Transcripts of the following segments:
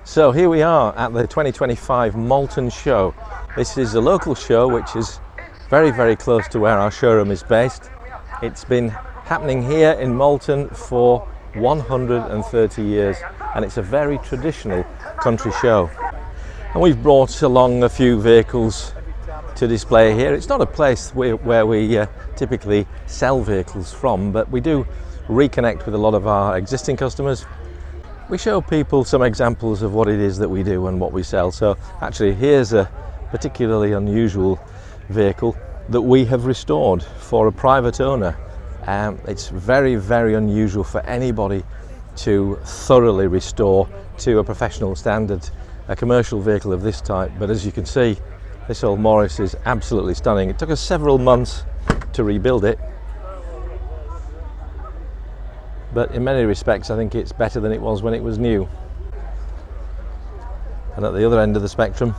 So here we are at the 2025 Malton Show. This is a local show which is very, very close to where our showroom is based. It's been happening here in Malton for 130 years, and it's a very traditional country show. And we've brought along a few vehicles to display here. It's not a place where we typically sell vehicles from, but we do reconnect with a lot of our existing customers. We show people some examples of what it is that we do and what we sell. So actually here's a particularly unusual vehicle that we have restored for a private owner. It's very, very unusual for anybody to thoroughly restore to a professional standard a commercial vehicle of this type, but as you can see, this old Morris is absolutely stunning. It took us several months to rebuild it, but in many respects I think it's better than it was when it was new. And at the other end of the spectrum,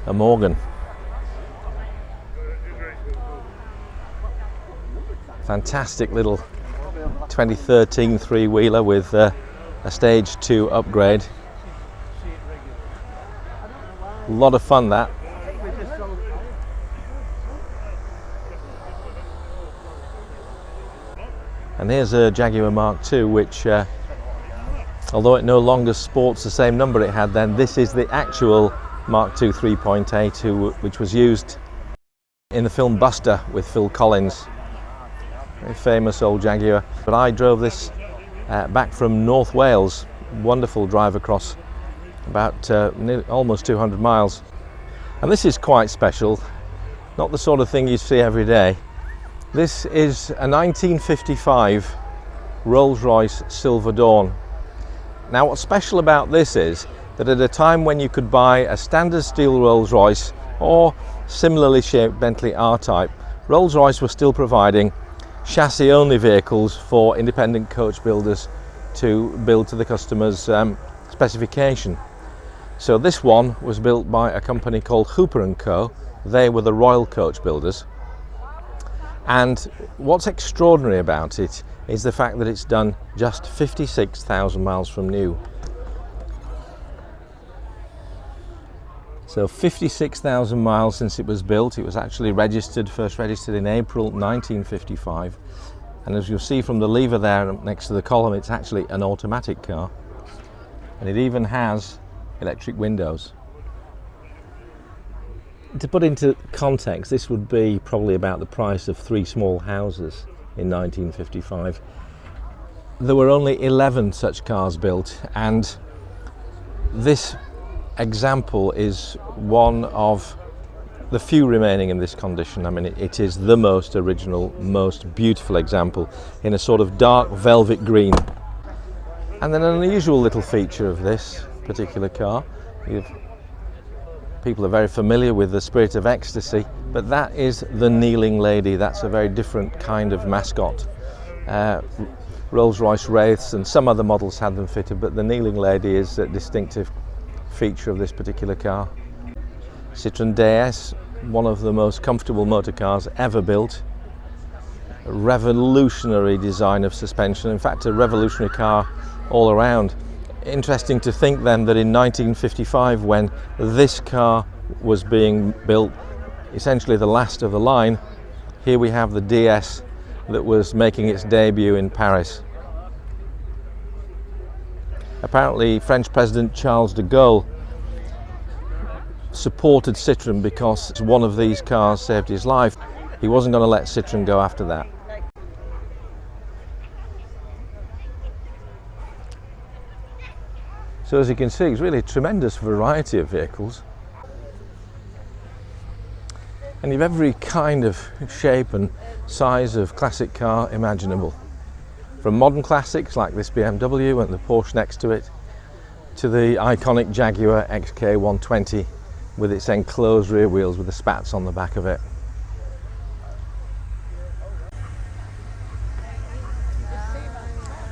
a Morgan. Fantastic little 2013 three-wheeler with a stage 2 upgrade. A lot of fun, that. And here's a Jaguar MKII, which although it no longer sports the same number it had then, this is the actual MKII 3.8, which was used in the film Buster with Phil Collins. Very famous old Jaguar. But I drove this back from North Wales. Wonderful drive across about almost 200 miles. And this is quite special, not the sort of thing you see every day. This is a 1955 Rolls-Royce Silver Dawn. Now what's special about this is that at a time when you could buy a standard steel Rolls-Royce or similarly shaped Bentley R-Type, Rolls-Royce was still providing chassis-only vehicles for independent coach builders to build to the customer's specification. So this one was built by a company called Hooper & Co. They were the Royal Coach builders. And what's extraordinary about it is the fact that it's done just 56,000 miles from new. So 56,000 miles since it was built. It was actually first registered in April 1955. And as you'll see from the lever there next to the column, it's actually an automatic car. And it even has electric windows. To put into context, this would be probably about the price of 3 small houses in 1955. There were only 11 such cars built, and this example is one of the few remaining in this condition. I mean, it is the most original, most beautiful example in a sort of dark velvet green. And then an unusual little feature of this particular car, people are very familiar with the Spirit of Ecstasy, but that is the Kneeling Lady. That's a very different kind of mascot. Rolls-Royce Wraiths and some other models had them fitted, but the Kneeling Lady is a distinctive feature of this particular car. Citroën DS, one of the most comfortable motor cars ever built. A revolutionary design of suspension, in fact a revolutionary car all around. Interesting to think then that in 1955, when this car was being built, essentially the last of the line, here we have the DS that was making its debut in Paris. Apparently French President Charles de Gaulle supported Citroën because one of these cars saved his life. He wasn't going to let Citroën go after that. So as you can see, it's really a tremendous variety of vehicles. And you've every kind of shape and size of classic car imaginable. From modern classics like this BMW and the Porsche next to it, to the iconic Jaguar XK120 with its enclosed rear wheels with the spats on the back of it.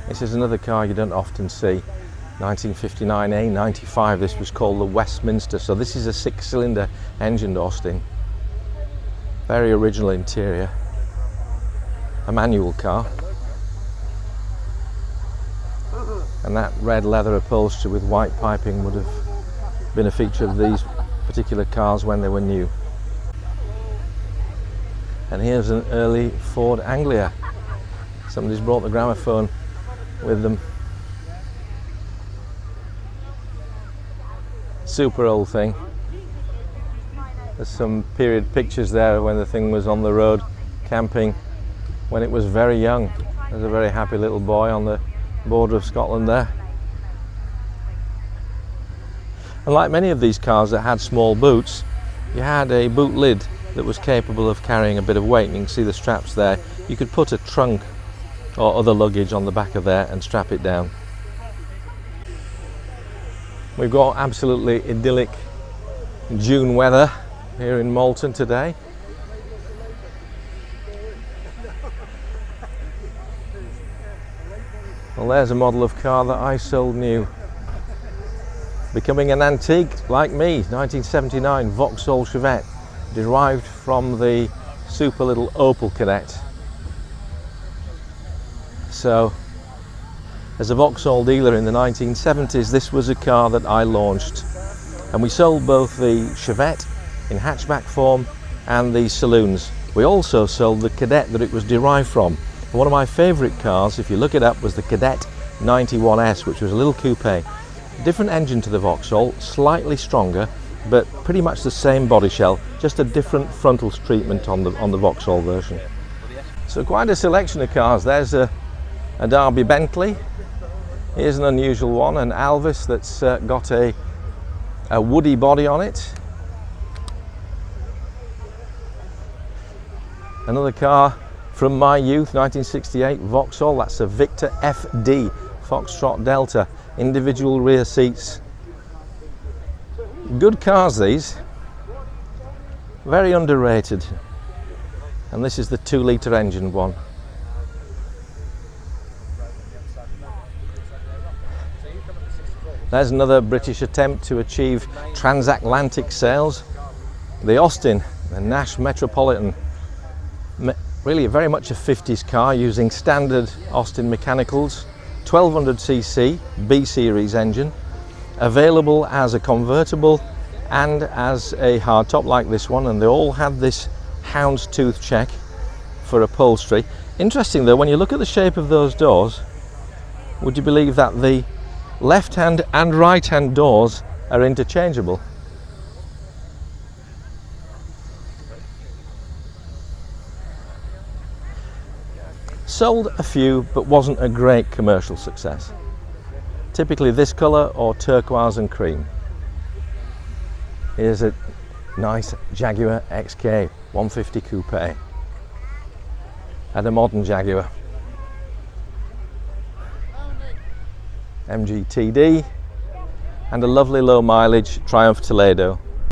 This is another car you don't often see. 1959 A95, this was called the Westminster. So this is a 6-cylinder engined Austin. Very original interior. A manual car. and that red leather upholstery with white piping would have been a feature of these particular cars when they were new. And here's an early Ford Anglia. Somebody's brought the gramophone with them. Super old thing. There's some period pictures there when the thing was on the road camping when it was very young. There's a very happy little boy on the border of Scotland there. And like many of these cars that had small boots, you had a boot lid that was capable of carrying a bit of weight. And you can see the straps there. You could put a trunk or other luggage on the back of there and strap it down. We've got absolutely idyllic June weather here in Malton today. Well, there's a model of car that I sold new. Becoming an antique like me, 1979 Vauxhall Chevette, derived from the super little Opel Kadett. So, as a Vauxhall dealer in the 1970s, this was a car that I launched. And we sold both the Chevette in hatchback form and the saloons. We also sold the Kadett that it was derived from. One of my favourite cars, if you look it up, was the Kadett 91S, which was a little coupe. Different engine to the Vauxhall, slightly stronger, but pretty much the same body shell, just a different frontal treatment on the Vauxhall version. So quite a selection of cars. There's a Derby Bentley. Here's an unusual one, an Alvis that's got a woody body on it. Another car from my youth, 1968 Vauxhall, that's a Victor FD, Foxtrot Delta, individual rear seats. Good cars these, very underrated. And this is the 2-litre engine one. There's another British attempt to achieve transatlantic sales. The Austin, the Nash Metropolitan. Really very much a 50s car using standard Austin mechanicals. 1200cc B series engine, available as a convertible and as a hardtop like this one, and they all had this houndstooth check for upholstery. Interesting though, when you look at the shape of those doors, would you believe that the left hand and right hand doors are interchangeable? Sold a few, but wasn't a great commercial success. Typically this colour or turquoise and cream. Here's a nice Jaguar XK 150 coupe and a modern Jaguar MGTD and a lovely low mileage Triumph Toledo.